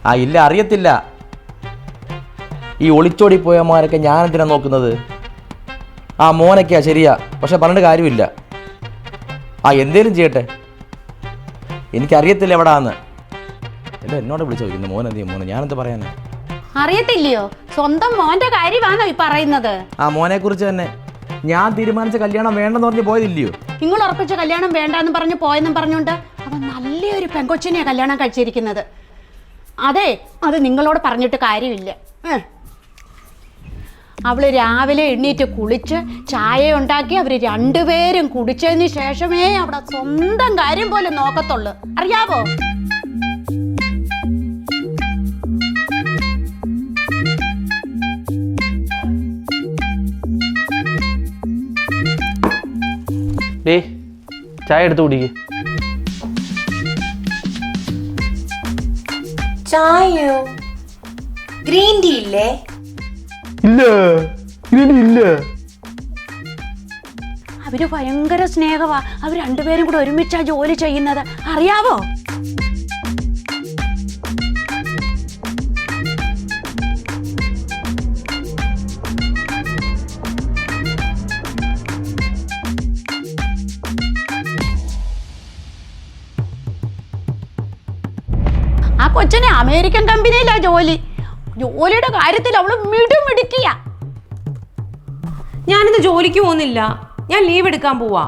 ആ ഇല്ല, അറിയത്തില്ല. ഈ ഒളിച്ചോടി പോയമാരൊക്കെ ഞാനെന്തിനാ നോക്കുന്നത്? ആ മോനൊക്കെയാ ശരിയാ, പക്ഷെ പറഞ്ഞിട്ട് കാര്യമില്ല. ആ എന്തേലും ചെയ്യട്ടെ, എനിക്കറിയത്തില്ല എവിടാന്ന്. അല്ല എന്നോട് വിളിച്ചു ചോദിക്കുന്നു മോൻ എന്ത് മോനെ, ഞാനെന്ത് പറയാനാ? അറിയത്തില്ലയോ? സ്വന്തം മോന്റെ കാര്യമാണോ ഈ പറയുന്നത്? ആ മോനെ കുറിച്ച് തന്നെ. ഞാൻ തീരുമാനിച്ച കല്യാണം വേണ്ടെന്ന് പറഞ്ഞ് പോയതില്ലയോ? നിങ്ങൾ ഉറപ്പിച്ച കല്യാണം വേണ്ടെന്ന് പറഞ്ഞു പോയെന്നും പറഞ്ഞുകൊണ്ട് അവൻ നല്ലൊരു പെങ്കൊച്ചിനെയാ കല്യാണം കഴിച്ചിരിക്കുന്നത്. അതെ, അത് നിങ്ങളോട് പറഞ്ഞിട്ട് കാര്യമില്ല. അവള് രാവിലെ എണ്ണീറ്റ് കുളിച്ച് ചായ ഉണ്ടാക്കി അവർ രണ്ടുപേരും കുടിച്ചതിന് ശേഷമേ അവിടെ സ്വന്തം കാര്യം പോലെ നോക്കത്തുള്ളൂ, അറിയാവോ? ചായ എടുത്ത് കുടിക്ക്. ചായയോ? ഗ്രീൻ ടീ ഇല്ലേ? ഇല്ല, ഇല്ല. അവര് ഭയങ്കര സ്നേഹമാ. അവർ രണ്ടുപേരും കൂടെ ഒരുമിച്ചാ ജോലി ചെയ്യുന്നത്, അറിയാവോ? ആ കൊച്ചിനെ അമേരിക്കൻ കമ്പനിയിലാ ജോലി. ജോലിയുടെ കാര്യത്തിൽ അവള് മിടുമിടുക്കിയ. ഞാനിന്ന് ജോലിക്ക് പോകുന്നില്ല, ഞാൻ ലീവ് എടുക്കാൻ പോവാ.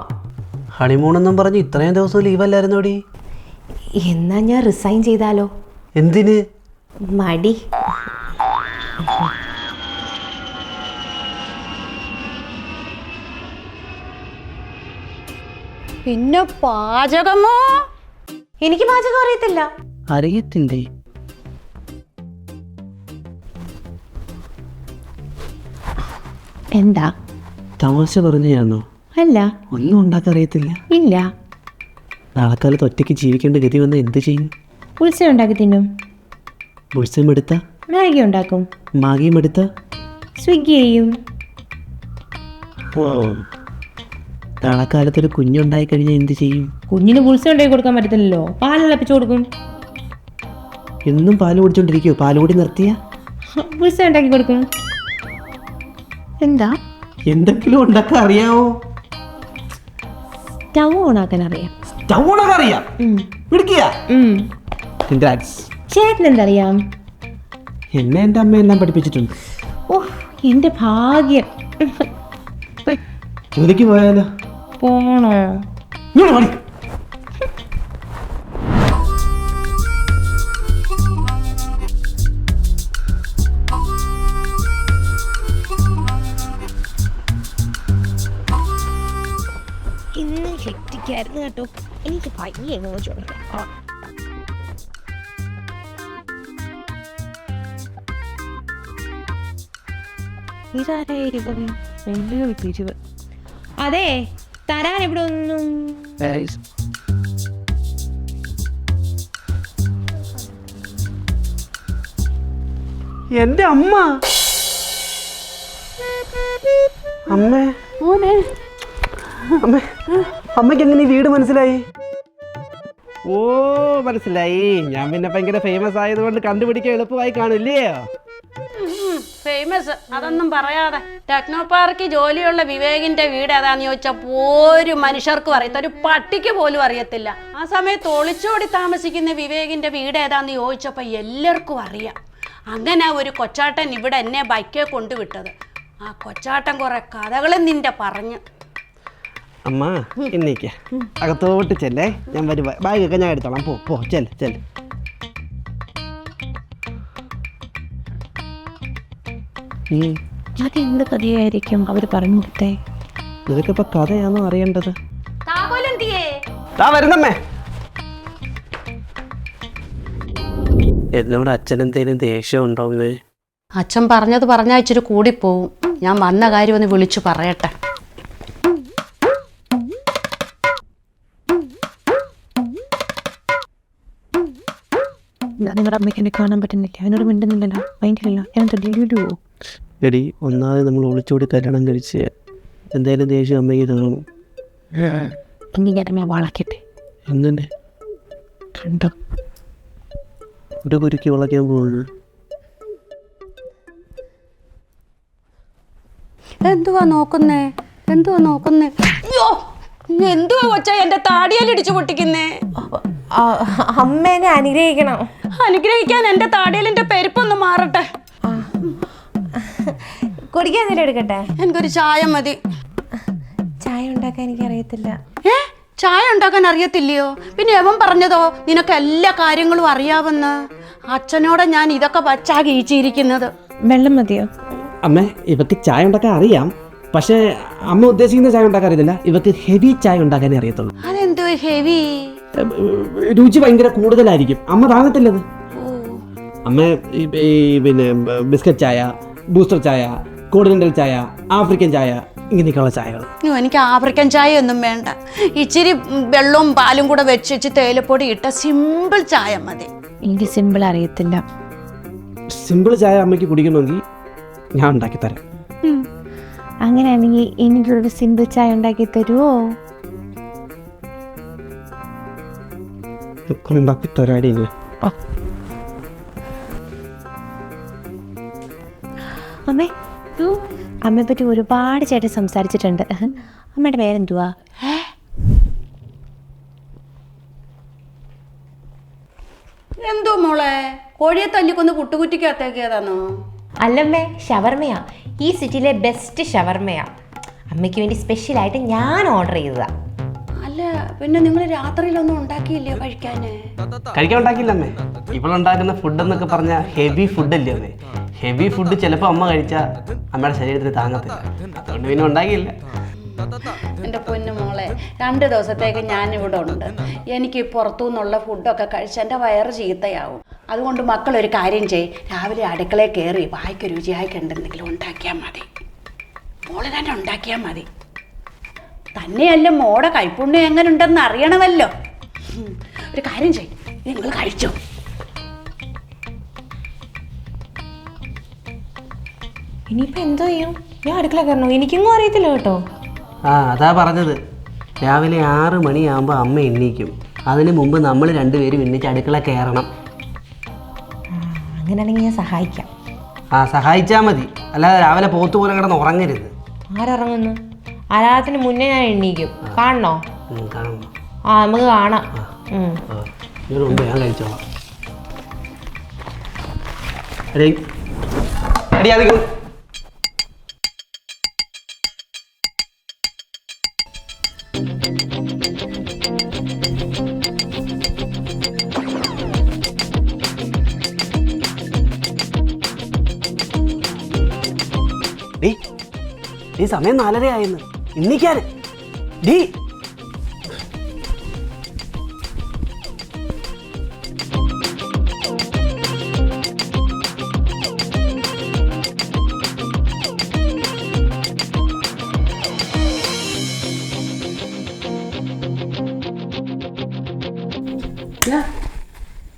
ഹണിമൂണെന്നും പറഞ്ഞ് ഇത്രയും ദിവസം ലീവല്ലായിരുന്നോടി? എന്നാ ഞാൻ റിസൈൻ ചെയ്താലോ? എന്തിന്? മടി. പിന്നെ പാചകമോ? എനിക്ക് പാചകം അറിയത്തില്ല. അറിയത്തില്ലേ? എന്താ തമാശ പറഞ്ഞാന്നോ? അല്ല. ഒന്നും ഉണ്ടാക്കറിയത്തില്ല? ഇല്ല. നാളെക്കാലത്ത് ഒറ്റയ്ക്ക് ജീവിക്കേണ്ട ഗതി വന്ന് എന്ത് ചെയ്യും? ഉത്സവം ഉണ്ടാക്കി തിന്നും. ഉത്സവം എടുത്ത മാഗി ഉണ്ടാക്കും. മാഗിയും എടുത്ത സ്വിഗ്ഗി ചെയ്യും. നാളെക്കാലത്തൊരു കുഞ്ഞുണ്ടായി കഴിഞ്ഞാൽ എന്ത് ചെയ്യും? കുഞ്ഞിന് ഉത്സവം ഉണ്ടാക്കി കൊടുക്കാൻ പറ്റത്തില്ലല്ലോ, പാല് തിളപ്പിച്ചു കൊടുക്കും. എന്നും പാല് കുടിച്ചോണ്ടിരിക്കുവോ? പാല് കൂടി നിർത്തിയ ഉത്സവം ഉണ്ടാക്കി കൊടുക്കും. എന്താ? എന്തെങ്കിലും ഉണ്ടാക്കാൻ അറിയാവോ? സ്റ്റവ് ഓണാക്കാൻ അറിയാം. സ്റ്റവ് ഓണാക്കാൻ അറിയാം? ചേട്ടൻ എന്തറിയാം? എന്നെ എൻ്റെ അമ്മ എല്ലാം പഠിപ്പിച്ചിട്ടുണ്ട്. ഓ, എന്റെ ഭാഗ്യം. ജോലിക്ക് പോയാലോ? പോണോ? ഇന്ന് ഹെക്ടിക്കായിരുന്നു കേട്ടോ. എനിക്ക് ഭയങ്കര ഇതാരായിരിക്കും? അതെ, തരാൻ ഇവിടെ ഒന്നും. എന്റെ അമ്മ. അമ്മേ, അമ്മേ, അമ്മയ്ക്ക് എങ്ങനെ ഈ വീട് മനസ്സിലായി? ഓ മനസ്സിലായി. ഞാൻ പിന്നെ ഭയങ്കര ഫേമസ് ആയതുകൊണ്ട് കണ്ടുപിടിക്കാൻ എളുപ്പമായി കാണില്ലയോ? ഫേമസ് അതൊന്നും പറയാതെ ടെക്നോ പാർക്കിൽ ജോലിയുള്ള വിവേകിന്റെ വീട് ഏതാന്ന് ചോദിച്ചപ്പോ ഒരു മനുഷ്യർക്കും അറിയത്ത, ഒരു പട്ടിക്ക് പോലും അറിയത്തില്ല. ആ സമയത്ത് ഒളിച്ചോടി താമസിക്കുന്ന വിവേകിന്റെ വീട് ഏതാന്ന് ചോദിച്ചപ്പോ എല്ലാവർക്കും അറിയാം. അങ്ങനെ ഒരു കൊച്ചാട്ടൻ ഇവിടെ എന്നെ ബൈക്കേ കൊണ്ടുവിട്ടത്. ആ കൊച്ചാട്ടൻ കുറെ കഥകളും നിന്റെ പറഞ്ഞു. അമ്മ എന്നേക്ക് അകത്തോട്ട് ചെല്ലേ, ഞാൻ വരുവാ. ബാഗൊക്കെ ഞാൻ എടുത്തോളാം. പോ ചെല്ല് ചെല്ല്. അതെന്ത് കഥയായിരിക്കും അവർ പറഞ്ഞിട്ടേ? നിനക്കിപ്പോ കഥയാണോ അറിയേണ്ടത്? വരുന്നമ്മേ. എന്നോട് അച്ഛനെന്തേലും ദേഷ്യം ഉണ്ടോ? അച്ഛൻ പറഞ്ഞത് പറഞ്ഞാൽ ഇച്ചിരി കൂടിപ്പോവും. ഞാൻ വന്ന കാര്യം ഒന്ന് വിളിച്ചു പറയട്ടെ. നിങ്ങളുടെ അമ്മയ്ക്ക് എന്നെ കാണാൻ പറ്റുന്നില്ല, എന്നോട് മിണ്ടുന്നില്ലല്ലോ, ഭയങ്കരല്ലോ. ഞാൻ തൊഴിലുവോ? എടി, ഒന്നാമത് നമ്മൾ ഒളിച്ചോടി കല്യാണം കഴിച്ച് എന്തായാലും ദേഷ്യം അമ്മയ്ക്ക് തോന്നും. ഇനി ഞാൻ അമ്മയെ വളക്കട്ടെ. എങ്ങനെ? കണ്ടോ? ഒരു കുരുക്കി വിളക്കാൻ പോകുന്നു. എന്തുവാ നോക്കുന്നേ? അയ്യോ, എന്തുവാ കൊച്ചാ എന്റെ താടിയാൽ ഇടിച്ചു പൊട്ടിക്കുന്നേ? അമ്മേനെ അനുഗ്രഹിക്കണം. അനുഗ്രഹിക്കാൻ എന്റെ താടിയലിന്റെ പെരുപ്പൊന്ന് മാറട്ടെ. കുടിക്കാൻ എന്തെങ്കിലും എടുക്കട്ടെ? എനിക്കൊരു ചായ മതി. ചായ ഉണ്ടാക്കാൻ എനിക്ക് അറിയത്തില്ല. ചായ ഉണ്ടാക്കാൻ അറിയത്തില്ലയോ? പിന്നെ എവൻ പറഞ്ഞതോ നിനക്ക് എല്ലാ കാര്യങ്ങളും അറിയാമെന്ന്. അച്ഛനോടെ ഞാൻ ഇതൊക്കെ വച്ചാ കീച്ചിരിക്കുന്നത്. വെള്ളം മതിയോ? അമ്മേ, ഇവക്ക് ചായ ഉണ്ടാക്കാൻ അറിയാം, പക്ഷേ അമ്മ ഉദ്ദേശിക്കുന്ന ചായ ഉണ്ടാക്കാൻ അറിയത്തില്ല. ഇവക്ക് ഹെവി ചായ ഉണ്ടാക്കാനേ അറിയത്തുള്ളൂ. അതെന്തോ ഹെവി? രുചി ഭയങ്കര കൂടുതലായിരിക്കും, അമ്മ താങ്ങത്തില്ലത്. അമ്മ പിന്നെ ബിസ്ക്കറ്റ് ചായ, ബൂസ്റ്റർ ചായ, കോണ്ടിനെന്റൽ ചായ, ആഫ്രിക്കൻ ചായ, ഇങ്ങനെയൊക്കെയുള്ള ചായകൾ. എനിക്ക് ആഫ്രിക്കൻ ചായ ഒന്നും വേണ്ട. ഇച്ചിരി വെള്ളവും പാലും കൂടെ വെച്ച് തേയിലപ്പൊടി ഇട്ട സിമ്പിൾ ചായ മതി. എനിക്ക് സിമ്പിൾ അറിയത്തില്ല. സിമ്പിൾ ചായ അമ്മയ്ക്ക് കുടിക്കണമെങ്കിൽ ഞാൻ ഉണ്ടാക്കി തരാം. അങ്ങനെയാണെങ്കിൽ എനിക്കൊരു സിമ്പിൾ ചായ ഉണ്ടാക്കി തരുമോ? ഉണ്ടാക്കി തരാടി. അമ്മേ, അമ്മയെ പറ്റി ഒരുപാട് ചേട്ടൻ സംസാരിച്ചിട്ടുണ്ട്. അമ്മയുടെ പേരെന്തുവാ? എന്തോ മോളെ, കോഴിയെ തല്ലിക്കൊന്ന് പുട്ടുകുറ്റിക്കകത്തേക്കേതാണോ? അല്ലമ്മേ, ഷവർമയാ. ഈ സിറ്റിയിലെ ബെസ്റ്റ് ഷവർമയാ. അമ്മയ്ക്ക് വേണ്ടി സ്പെഷ്യലായിട്ട് ഞാൻ ഓർഡർ ചെയ്തതാ. അല്ല, പിന്നെ നിങ്ങൾ രാത്രിയിലൊന്നും ഉണ്ടാക്കിയില്ലയോ കഴിക്കാന്? കഴിക്കാൻ ഉണ്ടാക്കില്ല അമ്മേ. ഇവളുണ്ടാക്കുന്ന ഫുഡ് എന്നൊക്കെ പറഞ്ഞാൽ ഹെവി ഫുഡല്ലേ അമ്മേ. ഹെവി ഫുഡ് ചിലപ്പോൾ അമ്മ കഴിച്ചാൽ അമ്മയുടെ ശരീരത്തിന് താങ്ങത്തില്ല. അതുകൊണ്ട് പിന്നെ ഉണ്ടാക്കിയില്ല. എൻ്റെ പൊന്നു മോളെ, 2 ദിവസത്തേക്ക് ഞാൻ ഇവിടെ ഉണ്ട്. എനിക്ക് പുറത്തു നിന്നുള്ള ഫുഡൊക്കെ കഴിച്ച് എൻ്റെ വയറ് ചീത്തയാവും. അതുകൊണ്ട് മക്കളൊരു കാര്യം ചെയ്യും, രാവിലെ അടുക്കളയിൽ കയറി വായിക്ക് രുചിയായിക്ക് എന്തെങ്കിലും ഉണ്ടാക്കിയാൽ മതി. മോള് തന്നെ ഉണ്ടാക്കിയാൽ മതി. തന്നെയല്ല, മോടെ കൈപ്പുണ്യം എങ്ങനെ ഉണ്ടെന്ന് അറിയണമല്ലോ. ഒരു കാര്യം ചെയ്യും, നിങ്ങൾ കഴിച്ചോ. ഇനിയിപ്പോൾ എന്തോ ചെയ്യും? ഞാൻ അടുക്കള കയറണോ? എനിക്കൊന്നും അറിയത്തില്ല കേട്ടോ. അതാ പറഞ്ഞത്. രാവിലെ 6 മണിയാകുമ്പോൾ അമ്മ എണ്ണീക്കും. അതിന് മുമ്പ് നമ്മൾ രണ്ടുപേരും എണ്ണിച്ച് അടുക്കള കയറണം. അങ്ങനെയാണെങ്കിൽ ഞാൻ സഹായിക്കാം. സഹായിച്ചാൽ മതി, അല്ലാതെ രാവിലെ പോത്ത് പോലെ കിടന്ന് ഉറങ്ങരുത്. ആരുറങ്ങുന്നു? ആരാധത്തിന് മുന്നേ ഞാൻ എണ്ണീക്കും. കാണണോ? കാണണം. നമുക്ക് കാണാം. ഇതിന് മുമ്പ് ഞാൻ കഴിച്ചോളാം. ഈ സമയം 4:30 ആയെന്ന്. ഇന്നിക്കാന് ഡീ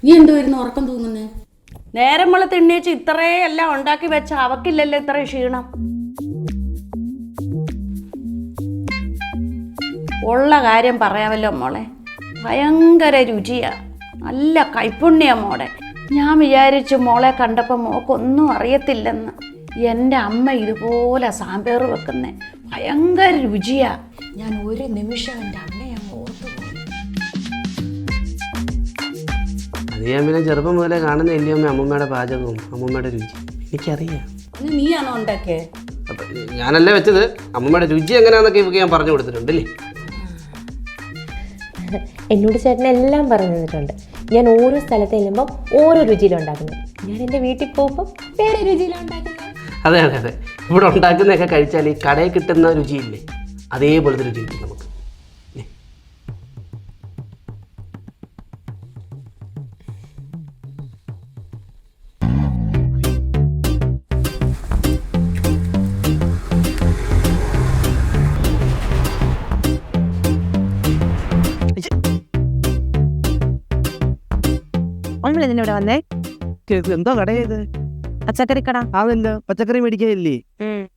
നീ എന്തോ ഇരുന്ന് ഉറക്കം തൂങ്ങുന്നേ? നേരം നമ്മള് തിണ്ണീച്ച് ഇത്രയെല്ലാം ഉണ്ടാക്കി വെച്ച അവക്കില്ലല്ലോ ഇത്രയും ക്ഷീണം. ഉള്ള കാര്യം പറയാമല്ലോ മോളെ, ഭയങ്കര രുചിയാ, നല്ല കൈപ്പുണ്യ മോടെ. ഞാൻ വിചാരിച്ചു മോളെ കണ്ടപ്പോൾ മോക്കൊന്നും അറിയത്തില്ലെന്ന്. എൻ്റെ അമ്മ ഇതുപോലെ സാമ്പാർ വെക്കുന്നേ ഭയങ്കര രുചിയാ. ഞാൻ ഒരു നിമിഷം എൻ്റെ അമ്മയെ അങ്ങ് ഓർത്തു. അത് ഞാൻ പിന്നെ ചെറുപ്പം മുതലേ കാണുന്ന ഇല്ലയോ അമ്മൂമ്മയുടെ പാചകവും അമ്മൂമ്മയുടെ രുചി എനിക്കറിയാം. നീയാണോ ഉണ്ടാക്കിയേ? അപ്പം ഞാനല്ലേ വെച്ചത്. അമ്മൂമ്മയുടെ രുചി എങ്ങനെയാണെന്നൊക്കെ ഇവർക്ക് ഞാൻ പറഞ്ഞു കൊടുത്തിട്ടുണ്ടല്ലേ. എന്നോട് ചേട്ടൻ എല്ലാം പറഞ്ഞു തന്നിട്ടുണ്ട്. ഞാൻ ഓരോ സ്ഥലത്ത് ചെല്ലുമ്പോൾ ഓരോ രുചിയിലുണ്ടാക്കുന്നത്. ഞാൻ എൻ്റെ വീട്ടിൽ പോകുമ്പോൾ വേറെ രുചിയിലുണ്ടാക്കുന്നത്. അതെ അതെ അതെ, ഇവിടെ ഉണ്ടാക്കുന്നതൊക്കെ കഴിച്ചാൽ ഈ കടയിൽ കിട്ടുന്ന രുചിയില്ലേ, അതേപോലത്തെ രുചി കിട്ടും നമുക്ക്. ഇവിടെ വന്നേ? എന്തോ കടയത്? പച്ചക്കറി കട. അതല്ല, പച്ചക്കറി മേടിക്കാനില്ലേ?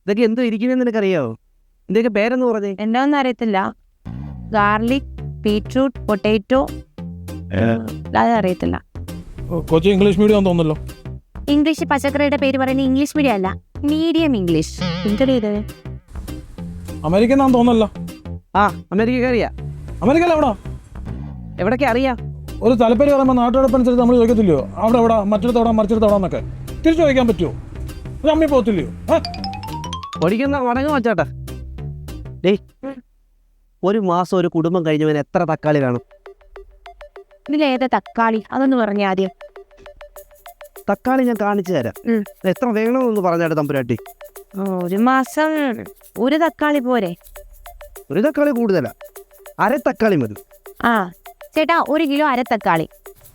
ഇതൊക്കെ എന്തോ ഇരിക്കുന്നെന്ന് നിനക്കറിയാവോ? ഇതിന്റെയൊക്കെ പേരെന്ന് പറഞ്ഞേ? എന്താണെന്ന് അറിയത്തില്ല. ഗാർലിക്, ബീട്രൂട്ട്, പൊട്ടാറ്റോ, അതറിയത്തില്ല. കൊച്ചി ഇംഗ്ലീഷ് മീഡിയം തോന്നുന്നല്ലോ. ഇംഗ്ലീഷ് പച്ചക്കറിയുടെ പേര് പറയുന്നത് ഇംഗ്ലീഷ് മീഡിയം അല്ല, മീഡിയം ഇംഗ്ലീഷ്. എന്തൊരു അമേരിക്ക എന്നാന്ന് തോന്നല്ലോ. ആ അമേരിക്ക അറിയാം. അമേരിക്കയിൽ എവിടാ? എവിടൊക്കെ അറിയാം? ഒരു തലപ്പേര് പറയുമ്പോൾ നാട്ടുകാരനുസരിച്ച് നമ്മൾ ചോദിക്കത്തില്ലയോ അവിടെ എവിടാ, മറ്റിടത്തോടാ, മറിച്ചിടത്തോടാന്നൊക്കെ തിരിച്ചു ചോദിക്കാൻ പറ്റുമോ? ഒരു അമ്മി പോകത്തില്ലയോ? ഒടിക്കുന്ന മടങ്ങ് വച്ചാട്ടെ. ഡേയ്, ഒരു മാസം ഒരു കുടുംബം കഴിഞ്ഞവന് എത്ര തക്കാളി കാണും? ഇതിലേതാ തക്കാളി? അതൊന്ന് പറഞ്ഞ ആദ്യം. തക്കാളി ഞാൻ കാണിച്ചു തരാം. എത്ര വേണമെന്ന് പറഞ്ഞാട്ടെ തമ്പുരാട്ടി. ഒരു മാസം ഒരു തക്കാളി പോരെ? ഒരു തക്കാളി കൂടുതലാ, അര തക്കാളി മതി. ആ ചേട്ടാ, 1 കിലോ അര തക്കാളി.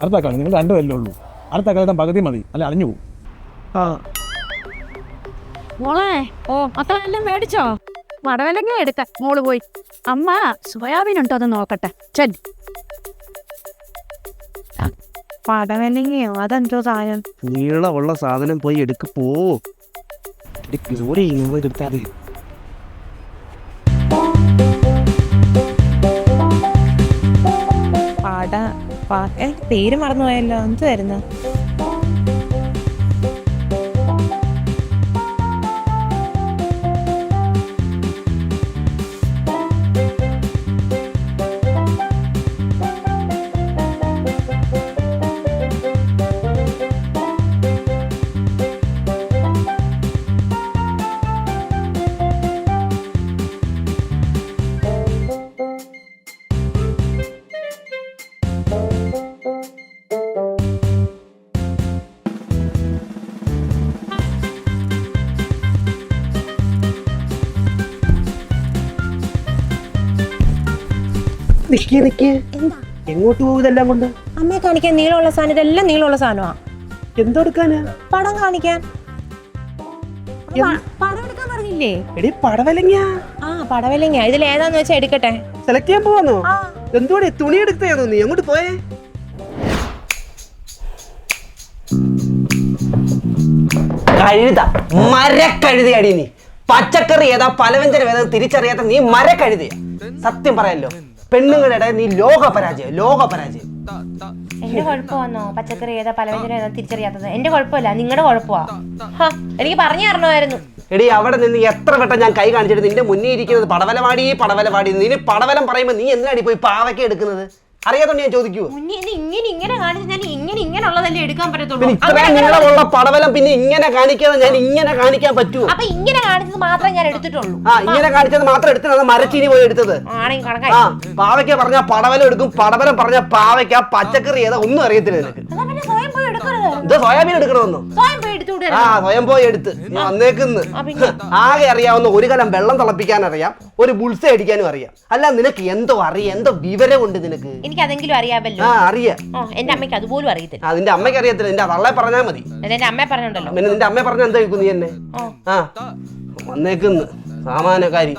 അര തക്കാളി നിങ്ങൾ 2 വല്ലേ ഉള്ളൂ. അര തക്കാളിയുടെ പകുതി മതി, അല്ല അലിഞ്ഞു പോകും. ആ മോളെ, അത്ര എല്ലാം മേടിച്ചോ? മടവലങ്ങ എടുക്ക മോള് പോയി. അമ്മ സോയാബീൻ ഉണ്ടോ എന്ന് നോക്കട്ടെ. ചെല്ലി. പടവലങ്ങയോ? അതെന്തോ സാധനം? നീളമുള്ള സാധനം പോയി എടുക്ക് പോ. എടുത്താൽ പേര് മറന്നുപോയല്ലോ. എന്തുവായിരുന്നു? എങ്ങോട്ട് പോകും ഇതെല്ലാം കൊണ്ട്? അമ്മയെ കാണിക്കാൻ നീളമുള്ള സാധനം, ഇതെല്ലാം നീളമുള്ള സാധനമാണ്. എന്തെടുക്കാനാ? പടം കാണിക്കാൻ. പടം എടുക്കാൻ പറഞ്ഞില്ലേ? എടി പടവലങ്ങ. ആ പടവലങ്ങ. ഇതിൽ ഏതാന്ന് വെച്ചാൽ എടുക്കട്ടെ. സെലക്ട് ചെയ്യാൻ പോവാന്നോ? എന്തോടെ തുണി എടുത്തയാണോ നീ? അങ്ങോട്ട് പോയേ. കഴുത, മരക്കഴുതയാടി നീ. പച്ചക്കറി ഏതാ പലവ്യഞ്ജനം ഏതാ തിരിച്ചറിയാത്ത നീ മരക്കഴുതയ. സത്യം പറയാലോ, പെണ്ണുങ്ങളുടെ നീ ലോക പരാജയം. എന്റെ കുഴപ്പമാണോ പച്ചക്കറി ഏതാ പലവ്യഞ്ജനം ഏതാ തിരിച്ചറിയാത്തത്? എന്റെ കുഴപ്പമില്ല, നിങ്ങളുടെ കുഴപ്പമാ. എനിക്ക് പറഞ്ഞു തരണമായിരുന്നു. എടി, അവിടെ നിന്ന് എത്ര വട്ടം ഞാൻ കൈ കാണിച്ചിട്ട് നിന്റെ മുന്നിൽ ഇരിക്കുന്നത് പടവലവാടി. നീ പടവലം പറയുമ്പോ നീ എന്തിനാടി പോയി പാവയ്ക്ക എടുക്കുന്നത്? അറിയാത്തോണ്ട് ഞാൻ ചോദിക്കൂ. ഇങ്ങനെ കാണിച്ച് ഞാൻ ഇങ്ങനെയുള്ളതല്ലേ എടുക്കാൻ പറ്റത്തുള്ളൂ. ഇത്രയും നീളമുള്ള പടവലം പിന്നെ ഇങ്ങനെ കാണിക്കാതെ ഞാൻ ഇങ്ങനെ കാണിക്കാൻ പറ്റുമോ? അപ്പൊ ഇങ്ങനെ കാണിച്ചത് മാത്രമേ ഞാൻ എടുത്തിട്ടുള്ളൂ. ഇങ്ങനെ കാണിച്ചത് മാത്രം എടുത്തത്, മരച്ചീനി പോയി എടുത്തത്. പാവയ്ക്ക പറഞ്ഞ പടവലം എടുക്കും, പടവലം പറഞ്ഞ പാവയ്ക്ക. പച്ചക്കറി ഏതാ ഒന്നും അറിയത്തില്ല നിനക്ക്. ഇത് സോയാബീൻ എടുക്കണമെന്നോ? സ്വയം പോയി എടുത്ത് നീ വന്നേക്കുന്ന്. ആകെ അറിയാവുന്ന ഒരു കലം വെള്ളം തിളപ്പിക്കാൻ അറിയാം, ഒരു ബുൾസ അടിക്കാനും അറിയാം. അല്ല നിനക്ക് എന്തോ അറിയാം, എന്തോ വിവരമുണ്ട് നിനക്ക്. എനിക്ക് അതെങ്കിലും അറിയാമല്ലോ. അറിയാം. എന്റെ അമ്മയ്ക്ക് അതുപോലും അറിയത്തില്ല. അതിന്റെ അമ്മയ്ക്ക് അറിയത്തില്ല, നിന്റെ തള്ളെ പറഞ്ഞാ മതി. എന്റെ അമ്മയെ പറഞ്ഞുണ്ടല്ലോ. പിന്നെ നിന്റെ അമ്മയെ പറഞ്ഞ എന്താ നീ എന്നെ വന്നേക്കുന്ന് സാമാന്യക്കാരി.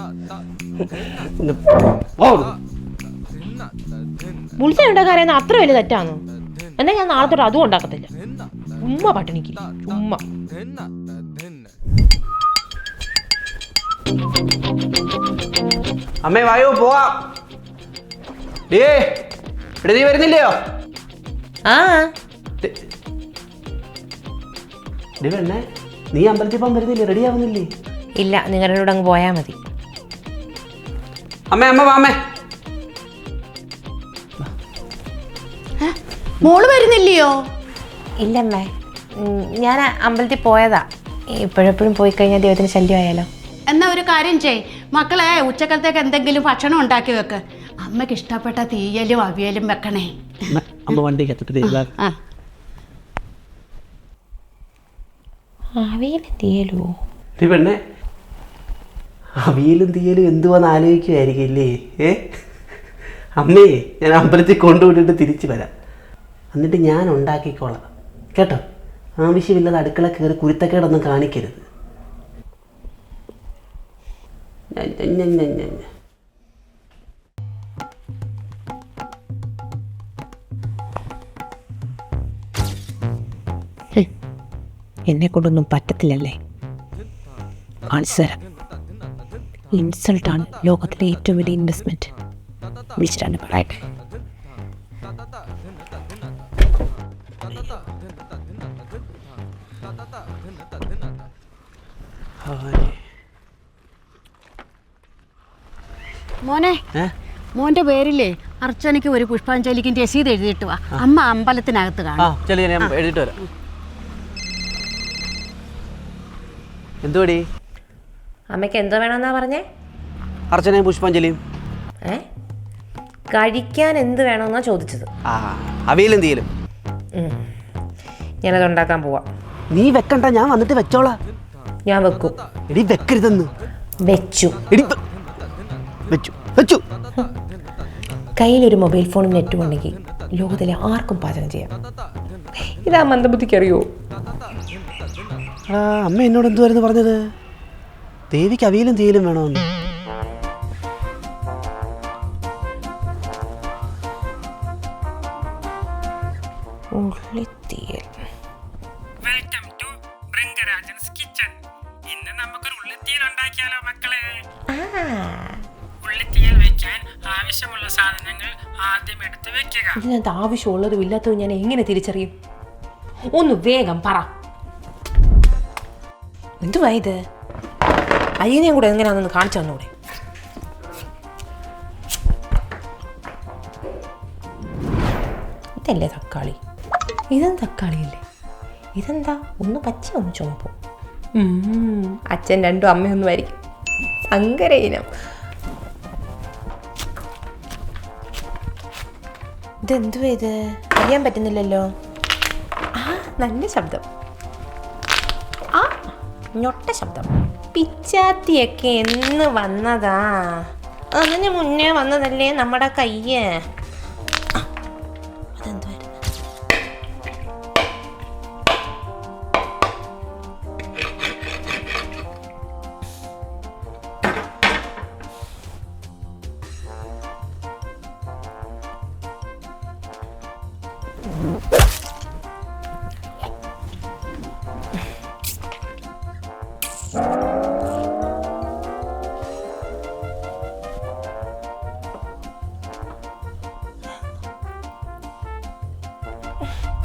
ബുൾസ ഉണ്ടാക്കാറിയുന്ന അത്ര വലിയ തെറ്റാണോ? എന്നാ ഞാൻ നാളെ തൊട്ട് അതും ഉണ്ടാക്കത്തില്ല. ഉമ്മ പട്ടിണിക്ക് ഉമ്മ. അമ്മേ വായോ പോവാ. നീ വരുന്നില്ലയോ? നീ അമ്പലത്തിൽ പോകാൻ വരുന്നില്ലേ? റെഡി ആവുന്നില്ലേ? ഇല്ല, നിങ്ങളുടെ കൂടെ അങ്ങ് പോയാ മതി. അമ്മ വാമേ. മോള് വരുന്നില്ലയോ? ഇല്ലമ്മേ, ഞാൻ അമ്പലത്തിൽ പോയതാ. ഇപ്പോഴെപ്പോഴും പോയി കഴിഞ്ഞാൽ ദൈവത്തിന് ശല്യമായാലോ. എന്നാ ഒരു കാര്യം ചെയ്, മക്കളെ ഉച്ചക്കലത്തേക്ക് എന്തെങ്കിലും ഭക്ഷണം ഉണ്ടാക്കി വെക്ക്. അമ്മക്ക് ഇഷ്ടപ്പെട്ട തീയലും അവിയലും വെക്കണേ. അമ്മ വണ്ടി കത്തിട്ട് പെണ്ണെ, അവിയലും തീയലും എന്തുവാന്ന് ആലോചിക്കുമായിരിക്കില്ലേ? അമ്മേ, ഞാൻ അമ്പലത്തിൽ കൊണ്ടുവിട്ടിട്ട് തിരിച്ചു വരാം. എന്നിട്ട് ഞാൻ ഉണ്ടാക്കിക്കോളാം കേട്ടോ. ആവശ്യമില്ലാതെ അടുക്കള കയറി കുരുത്തക്കേടൊന്നും കാണിക്കരുത്. എന്നെ കൊണ്ടൊന്നും പറ്റത്തില്ലല്ലേ? കാണിച്ചു തരാം. ഇൻസൾട്ടാണ് ലോകത്തിലെ ഏറ്റവും വലിയ ഇൻവെസ്റ്റ്മെന്റ്. വിളിച്ചിട്ടാണ് പറയട്ടെ. മോനെ മോന്റെ പേരില്ലേ അർച്ചനയ്ക്ക് ഒരു പുഷ്പാഞ്ജലിക്ക് രസീത് എഴുതിയിട്ട് വാ. അമ്മ അമ്പലത്തിനകത്ത് കാണും. ചെറിയ ഞാൻ എഴുതിട്ട് വരാം. എന്തുപടി അമ്മയ്ക്ക് എന്തോ വേണമെന്നാ പറഞ്ഞേ? അർച്ചനയും പുഷ്പാഞ്ജലിയും. കഴിക്കാൻ എന്ത് വേണമെന്നാ ചോദിച്ചത്. അവിയലും തീയലും. ഞാനത് ഉണ്ടാക്കാൻ പോവാം. നീ വെക്കണ്ട, ഞാൻ വന്നിട്ട് വെച്ചോളാം. ഞാൻ വെക്കും. എടി വെക്കരുതെന്ന്. വെച്ചു. എടി വെച്ചു വെച്ചു. കയ്യിലൊരു മൊബൈൽ ഫോണും നെറ്റും ഉണ്ടെങ്കിൽ ലോകത്തിലെ ആർക്കും പാചകം ചെയ്യാം. ഇതാ മന്ദബുദ്ധിക്ക് അറിയോ? അമ്മ എന്നോട് എന്തുവായിരുന്നു പറഞ്ഞത്? ദേവിക്ക് അവിയലും തീയലും വേണമെന്ന്. ഉള്ളിത്തീയൽ. Welcome to Bhringarajan's kitchen. ഇന്ന് നമുക്കൊരു ഉള്ളിത്തീയൽ ഉണ്ടാക്കിയാലോ മക്കളെ? ഉള്ളിത്തീയൽ വെക്കാൻ ആവശ്യമുള്ള സാധനങ്ങൾ ആദ്യം എടുത്ത് വെക്കുക. ഇതിനകത്ത് ആവശ്യമുള്ളതും ഇല്ലാത്തതും ഞാൻ എങ്ങനെ തിരിച്ചറിയും? ഒന്ന് വേഗം പറ. എന്തുവാ ഇത്? അരിയനെയും കൂടെ എങ്ങനെയാണെന്ന് കാണിച്ചു തന്നൂടെ? ഇതല്ലേ തക്കാളി? ഇതും തക്കാളിയല്ലേ? ഇതെന്താ ഒന്ന് പച്ച ഒന്ന് ചുമപ്പോ? അച്ഛൻ രണ്ടും അമ്മയൊന്നും ആയിരിക്കും. സങ്കരയിനം. ഇതെന്തുവാ ഇത്? അറിയാൻ പറ്റുന്നില്ലല്ലോ. നല്ല ശബ്ദം. ഞൊട്ട ശബ്ദം. പിച്ചാത്തിയൊക്കെ എന്ന് വന്നതാ? അതിന് മുന്നേ വന്നതല്ലേ നമ്മുടെ കയ്യ്? അതെന്തുവായിരുന്നു?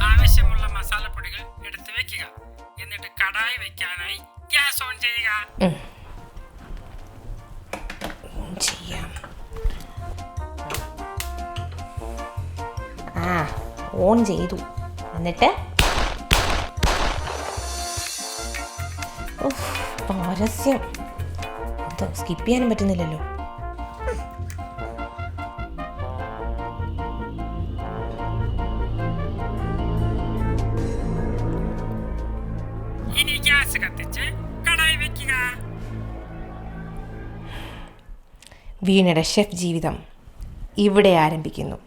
ആവശ്യമുള്ള മസാലപ്പൊടികൾ എടുത്ത് വെക്കുക. എന്നിട്ട് കടായി വെക്കാനായി ഗ്യാസ് ഓൺ ചെയ്യുക. ചെയ്യാം. ഓൺ ചെയ്തു. എന്നിട്ട് പരസ്യം സ്കിപ്പ് ചെയ്യാനും പറ്റുന്നില്ലല്ലോ. ഇനി ഗ്യാസ് കത്തിച്ച് കടായി വെക്കുക. വീണയുടെ ഷെഫ് ജീവിതം ഇവിടെ ആരംഭിക്കുന്നു.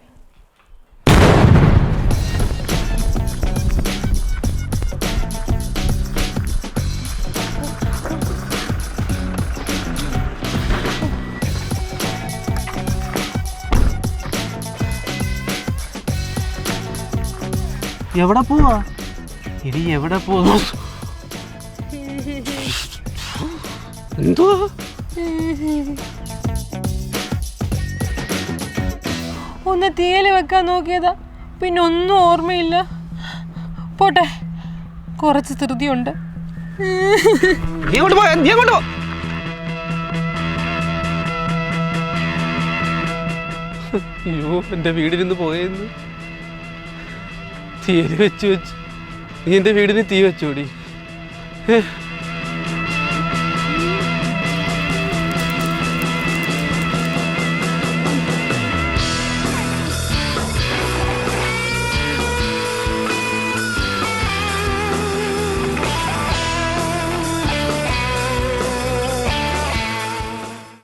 എവിടെ പോവാ? ഇനി എവിടെ പോവാ? എന്തുവാ? ഒന്ന് തീയല് വെക്കാൻ നോക്കിയതാ, പിന്നെ ഒന്നും ഓർമ്മയില്ല. പോട്ടെ, കുറച്ച് ധൃതിയുണ്ട്. അയ്യോ, എന്റെ വീടിന് പോയെന്ന്. തീയല് വെച്ച് വെച്ച് നീ എന്റെ വീടിന് തീ വെച്ചോടി.